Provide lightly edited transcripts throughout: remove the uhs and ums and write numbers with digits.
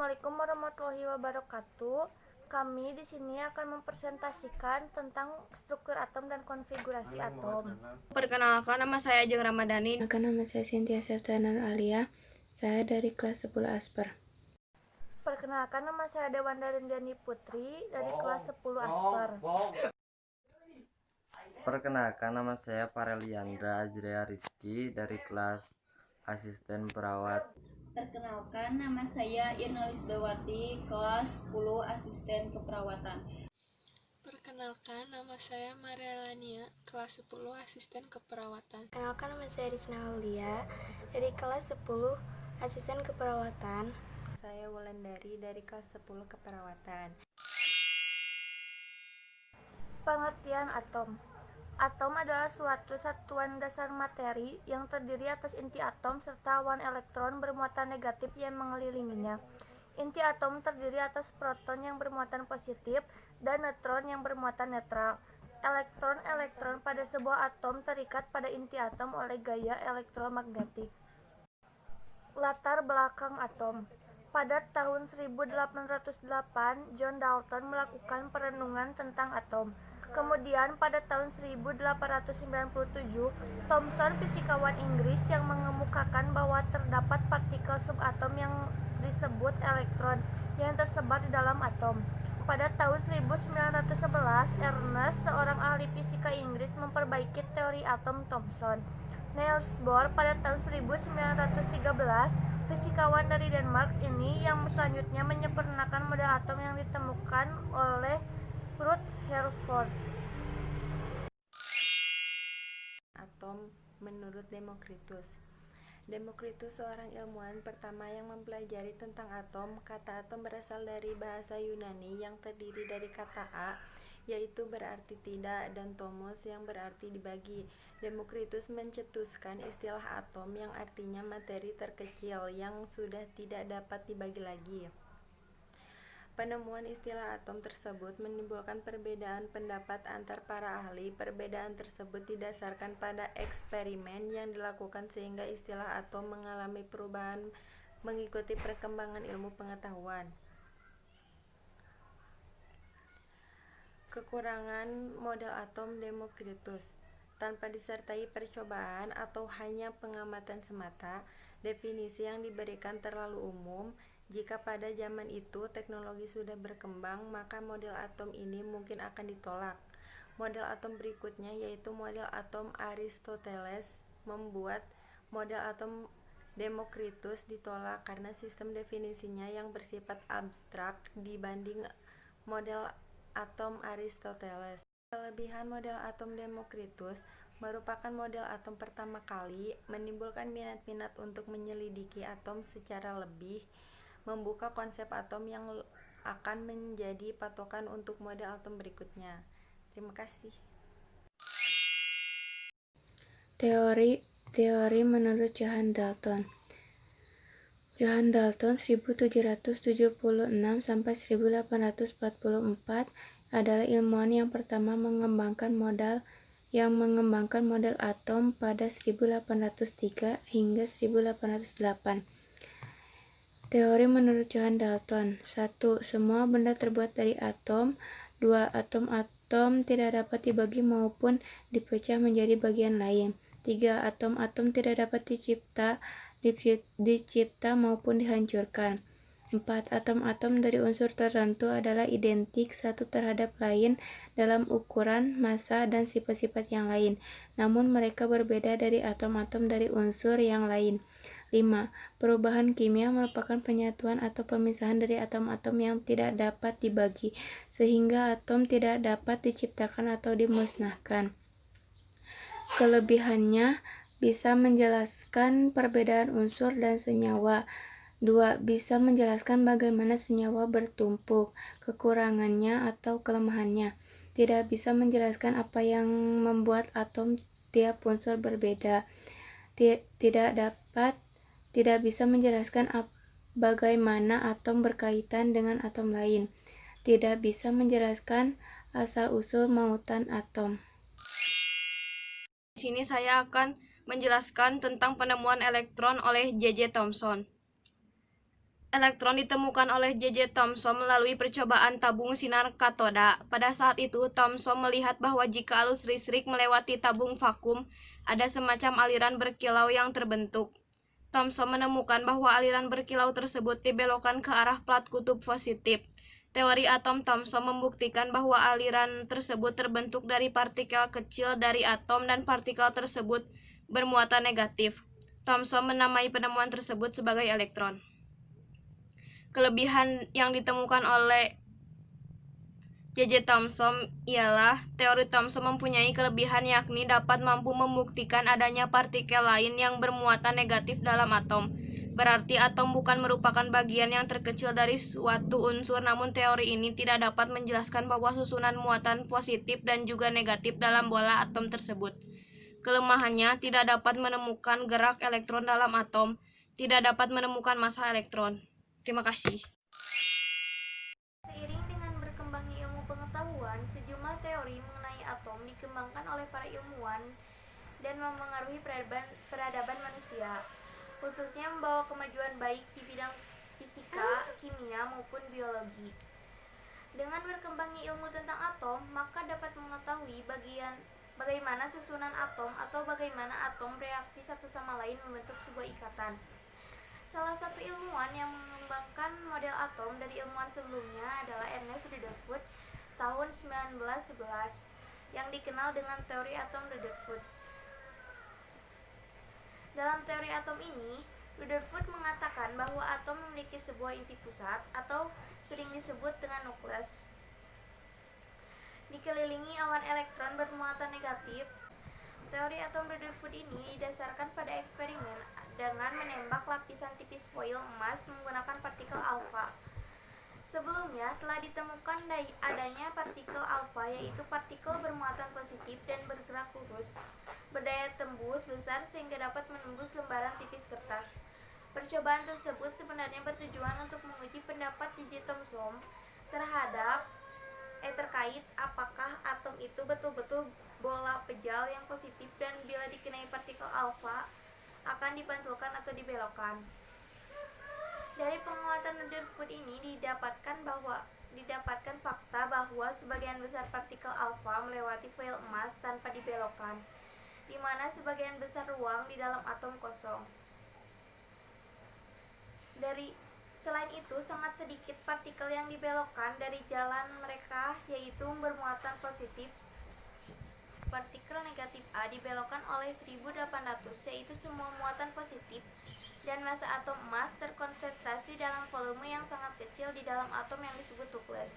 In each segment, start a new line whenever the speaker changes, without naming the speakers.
Assalamualaikum warahmatullahi wabarakatuh. Kami di sini akan mempresentasikan tentang struktur atom dan konfigurasi atom.
Perkenalkan, nama saya Ajeng Ramadhani.
Nama saya Cynthia Septiana Alia. Saya dari kelas 10 Asper.
Perkenalkan, nama saya Dewanda Rendiani Putri dari kelas 10 Asper.
Perkenalkan, nama saya Fareliandra Ajrea Rizky dari kelas asisten perawat.
Perkenalkan, nama saya Irna Wisdawati, kelas 10 asisten keperawatan.
Perkenalkan, nama saya Maria Lania, kelas 10 asisten keperawatan.
Perkenalkan, nama saya Rizna Aulia, dari kelas 10 asisten keperawatan.
Saya Wulandari dari kelas 10 keperawatan.
Pengertian atom. Atom adalah suatu satuan dasar materi yang terdiri atas inti atom serta awan elektron bermuatan negatif yang mengelilinginya. Inti atom terdiri atas proton yang bermuatan positif dan neutron yang bermuatan netral. Elektron-elektron pada sebuah atom terikat pada inti atom oleh gaya elektromagnetik. Latar belakang atom. Pada tahun 1808, John Dalton melakukan perenungan tentang atom. Kemudian pada tahun 1897, Thomson, fisikawan Inggris, yang mengemukakan bahwa terdapat partikel subatom yang disebut elektron yang tersebar di dalam atom. Pada tahun 1911, Ernst, seorang ahli fisika Inggris, memperbaiki teori atom Thomson. Niels Bohr pada tahun 1913, fisikawan dari Denmark ini yang selanjutnya menyempurnakan model atom yang ditemukan oleh Rutherford.
Atom menurut Demokritus. Demokritus seorang ilmuwan pertama yang mempelajari tentang atom. Kata atom berasal dari bahasa Yunani yang terdiri dari kata a, yaitu berarti tidak, dan tomos yang berarti dibagi. Demokritus mencetuskan istilah atom yang artinya materi terkecil yang sudah tidak dapat dibagi lagi. Penemuan istilah atom tersebut menimbulkan perbedaan pendapat antar para ahli. Perbedaan tersebut didasarkan pada eksperimen yang dilakukan sehingga istilah atom mengalami perubahan mengikuti perkembangan ilmu pengetahuan. Kekurangan model atom Demokritus. Tanpa disertai percobaan atau hanya pengamatan semata, definisi yang diberikan terlalu umum. Jika pada zaman itu teknologi sudah berkembang, maka model atom ini mungkin akan ditolak. Model atom berikutnya yaitu model atom Aristoteles membuat model atom Demokritus ditolak karena sistem definisinya yang bersifat abstrak dibanding model atom Aristoteles. Kelebihan model atom Demokritus merupakan model atom pertama kali menimbulkan minat-minat untuk menyelidiki atom secara lebih, membuka konsep atom yang akan menjadi patokan untuk model atom berikutnya. Terima kasih.
Teori menurut Johann Dalton. Johann Dalton 1776 sampai 1844 adalah ilmuwan yang pertama mengembangkan model atom pada 1803 hingga 1808. Teori menurut Johann Dalton. 1. Semua benda terbuat dari atom. 2. Atom-atom tidak dapat dibagi maupun dipecah menjadi bagian lain. 3. Atom-atom tidak dapat dicipta maupun dihancurkan. 4. Atom-atom dari unsur tertentu adalah identik satu terhadap lain dalam ukuran, massa, dan sifat-sifat yang lain, namun mereka berbeda dari atom-atom dari unsur yang lain. 5. Perubahan kimia merupakan penyatuan atau pemisahan dari atom-atom yang tidak dapat dibagi, sehingga atom tidak dapat diciptakan atau dimusnahkan. Kelebihannya bisa menjelaskan perbedaan unsur dan senyawa. 2. Bisa menjelaskan bagaimana senyawa bertumpuk. Kekurangannya atau kelemahannya. Tidak bisa menjelaskan apa yang membuat atom tiap unsur berbeda. Tidak bisa menjelaskan bagaimana atom berkaitan dengan atom lain. Tidak bisa menjelaskan asal-usul mautan atom.
Di sini saya akan menjelaskan tentang penemuan elektron oleh J.J. Thomson. elektron ditemukan oleh J.J. Thomson melalui percobaan tabung sinar katoda. Pada saat itu, Thomson melihat bahwa jika arus listrik melewati tabung vakum, ada semacam aliran berkilau yang terbentuk. Thomson menemukan bahwa aliran berkilau tersebut dibelokkan ke arah plat kutub positif. Teori atom Thomson membuktikan bahwa aliran tersebut terbentuk dari partikel kecil dari atom dan partikel tersebut bermuatan negatif. Thomson menamai penemuan tersebut sebagai elektron. Kelebihan yang ditemukan oleh J.J. Thomson ialah teori Thomson mempunyai kelebihan yakni dapat mampu membuktikan adanya partikel lain yang bermuatan negatif dalam atom. Berarti atom bukan merupakan bagian yang terkecil dari suatu unsur, namun teori ini tidak dapat menjelaskan bahwa susunan muatan positif dan juga negatif dalam bola atom tersebut. Kelemahannya, tidak dapat menemukan gerak elektron dalam atom, tidak dapat menemukan massa elektron. Terima kasih.
Seiring dengan berkembangnya ilmu pengetahuan, sejumlah teori mengenai atom dikembangkan oleh para ilmuwan dan memengaruhi peradaban manusia, khususnya membawa kemajuan baik di bidang fisika, kimia, maupun biologi. Dengan berkembangnya ilmu tentang atom, maka dapat mengetahui bagaimana susunan atom atau bagaimana atom bereaksi satu sama lain membentuk sebuah ikatan. Salah satu ilmuwan yang mengembangkan model atom dari ilmuwan sebelumnya adalah Ernest Rutherford tahun 1911 yang dikenal dengan teori atom Rutherford. Dalam teori atom ini, Rutherford mengatakan bahwa atom memiliki sebuah inti pusat atau sering disebut dengan nukleus, dikelilingi awan elektron bermuatan negatif. Teori atom Rutherford ini didasarkan pada eksperimen dengan menembak lapisan tipis foil emas menggunakan partikel alfa. Sebelumnya telah ditemukan adanya partikel alfa, yaitu partikel bermuatan positif dan bergerak lurus, berdaya tembus besar sehingga dapat menembus lembaran tipis kertas. Percobaan tersebut sebenarnya bertujuan untuk menguji pendapat J.J. Thomson terkait apakah atom itu betul-betul bola pejal yang positif dan bila dikenai partikel alfa akan dipantulkan atau dibelokkan. Dari penguatan Rutherford ini didapatkan fakta bahwa sebagian besar partikel alfa melewati foil emas tanpa dibelokkan, di mana sebagian besar ruang di dalam atom kosong. Selain itu, sangat sedikit partikel yang dibelokkan dari jalan mereka, yaitu bermuatan positif. Partikel negatif A dibelokkan oleh 1800, yaitu semua muatan positif, dan massa atom emas terkonsentrasi dalam volume yang sangat kecil di dalam atom yang disebut nukleus.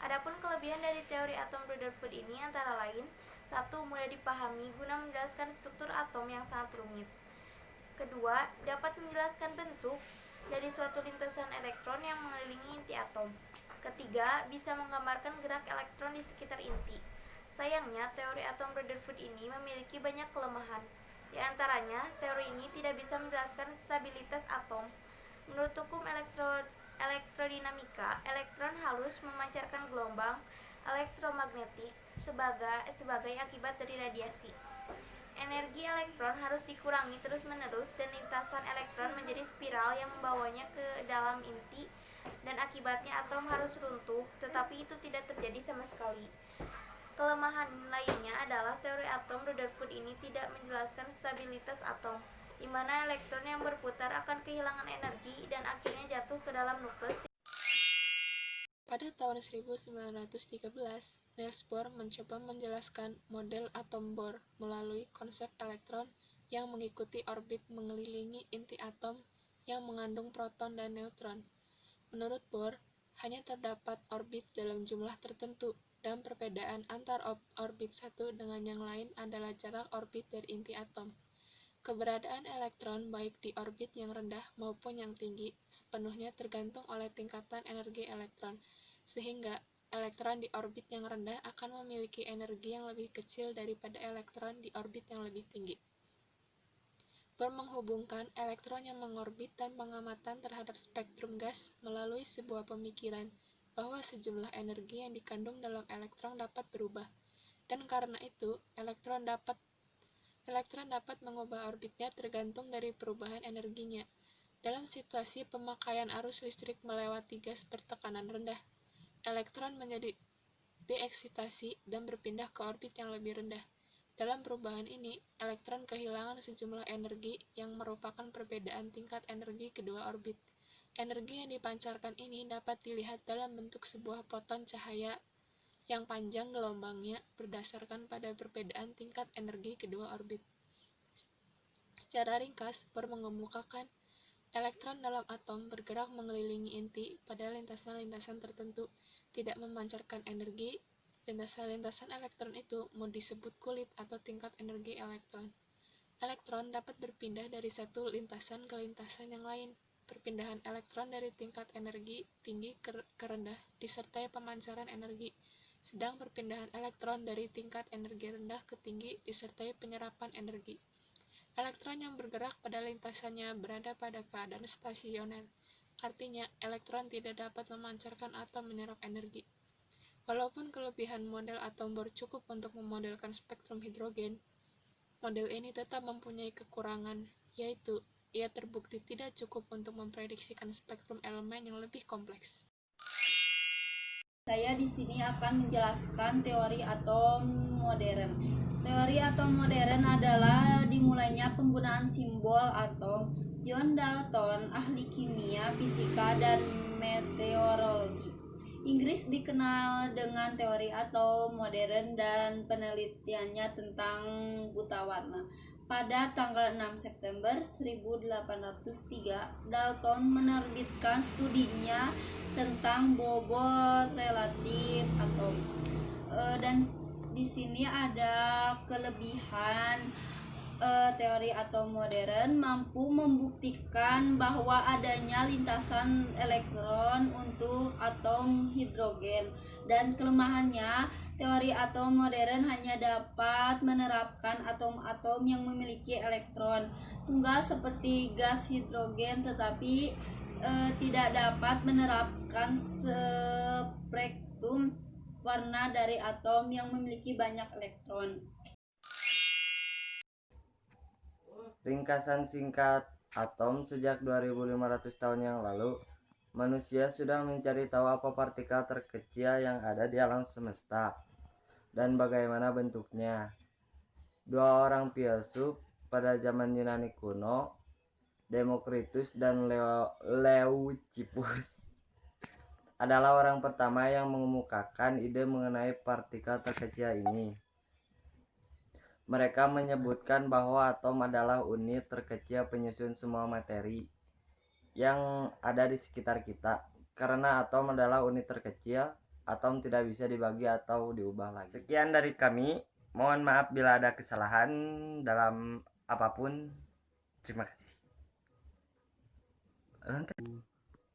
Adapun kelebihan dari teori atom Rutherford ini antara lain: 1. Mudah dipahami guna menjelaskan struktur atom yang sangat rumit. Kedua, dapat menjelaskan bentuk dari suatu lintasan elektron yang mengelilingi inti atom. Ketiga, bisa menggambarkan gerak elektron di sekitar inti. Sayangnya, teori atom Rutherford ini memiliki banyak kelemahan. Di antaranya, teori ini tidak bisa menjelaskan stabilitas atom. Menurut hukum elektrodinamika, elektron halus memancarkan gelombang elektromagnetik sebagai akibat dari radiasi. Energi elektron harus dikurangi terus-menerus dan lintasan elektron menjadi spiral yang membawanya ke dalam inti, dan akibatnya atom harus runtuh, tetapi itu tidak terjadi sama sekali. Kelemahan lainnya adalah teori atom Rutherford ini tidak menjelaskan stabilitas atom, di mana elektron yang berputar akan kehilangan energi dan akhirnya jatuh ke dalam nukleus.
Pada tahun 1913, Niels Bohr mencoba menjelaskan model atom Bohr melalui konsep elektron yang mengikuti orbit mengelilingi inti atom yang mengandung proton dan neutron. Menurut Bohr, hanya terdapat orbit dalam jumlah tertentu, dan perbedaan antar orbit satu dengan yang lain adalah jarak orbit dari inti atom. Keberadaan elektron baik di orbit yang rendah maupun yang tinggi sepenuhnya tergantung oleh tingkatan energi elektron, sehingga elektron di orbit yang rendah akan memiliki energi yang lebih kecil daripada elektron di orbit yang lebih tinggi. Bohr menghubungkan elektron yang mengorbit dan pengamatan terhadap spektrum gas melalui sebuah pemikiran bahwa sejumlah energi yang dikandung dalam elektron dapat berubah, dan karena itu elektron dapat mengubah orbitnya tergantung dari perubahan energinya. Dalam situasi pemakaian arus listrik melewati gas bertekanan rendah, elektron menjadi deeksitasi dan berpindah ke orbit yang lebih rendah. Dalam perubahan ini, elektron kehilangan sejumlah energi yang merupakan perbedaan tingkat energi kedua orbit. Energi yang dipancarkan ini dapat dilihat dalam bentuk sebuah foton cahaya yang panjang gelombangnya berdasarkan pada perbedaan tingkat energi kedua orbit. Secara ringkas, Bohr mengemukakan elektron dalam atom bergerak mengelilingi inti pada lintasan-lintasan tertentu, tidak memancarkan energi. Lintasan-lintasan elektron itu mau disebut kulit atau tingkat energi elektron. Elektron dapat berpindah dari satu lintasan ke lintasan yang lain. Perpindahan elektron dari tingkat energi tinggi ke rendah disertai pemancaran energi, sedang perpindahan elektron dari tingkat energi rendah ke tinggi disertai penyerapan energi. Elektron yang bergerak pada lintasannya berada pada keadaan stasioner, artinya elektron tidak dapat memancarkan atau menyerap energi. Walaupun kelebihan model atom Bohr cukup untuk memodelkan spektrum hidrogen, model ini tetap mempunyai kekurangan, yaitu ia terbukti tidak cukup untuk memprediksikan spektrum elemen yang lebih kompleks.
Saya di sini akan menjelaskan teori atom modern. Teori atom modern adalah dimulainya penggunaan simbol atom. John Dalton, ahli kimia, fisika, dan meteorologi Inggris, dikenal dengan teori atom modern dan penelitiannya tentang buta warna. Pada tanggal 6 September 1803, Dalton menerbitkan studinya tentang bobot relatif atom. Dan di sini ada kelebihan teori atom modern mampu membuktikan bahwa adanya lintasan elektron untuk atom hidrogen, dan kelemahannya teori atom modern hanya dapat menerapkan atom-atom yang memiliki elektron tunggal seperti gas hidrogen, tetapi tidak dapat menerapkan spektrum warna dari atom yang memiliki banyak elektron.
Ringkasan singkat atom. Sejak 2500 tahun yang lalu, manusia sudah mencari tahu apa partikel terkecil yang ada di alam semesta dan bagaimana bentuknya. Dua orang filsuf pada zaman Yunani kuno, Demokritus dan Leucippus, adalah orang pertama yang mengemukakan ide mengenai partikel terkecil ini. Mereka menyebutkan bahwa atom adalah unit terkecil penyusun semua materi yang ada di sekitar kita. Karena atom adalah unit terkecil, atom tidak bisa dibagi atau diubah lagi. Sekian dari kami. Mohon maaf bila ada kesalahan dalam apapun. Terima kasih.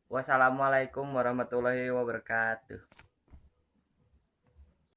Wassalamualaikum warahmatullahi wabarakatuh.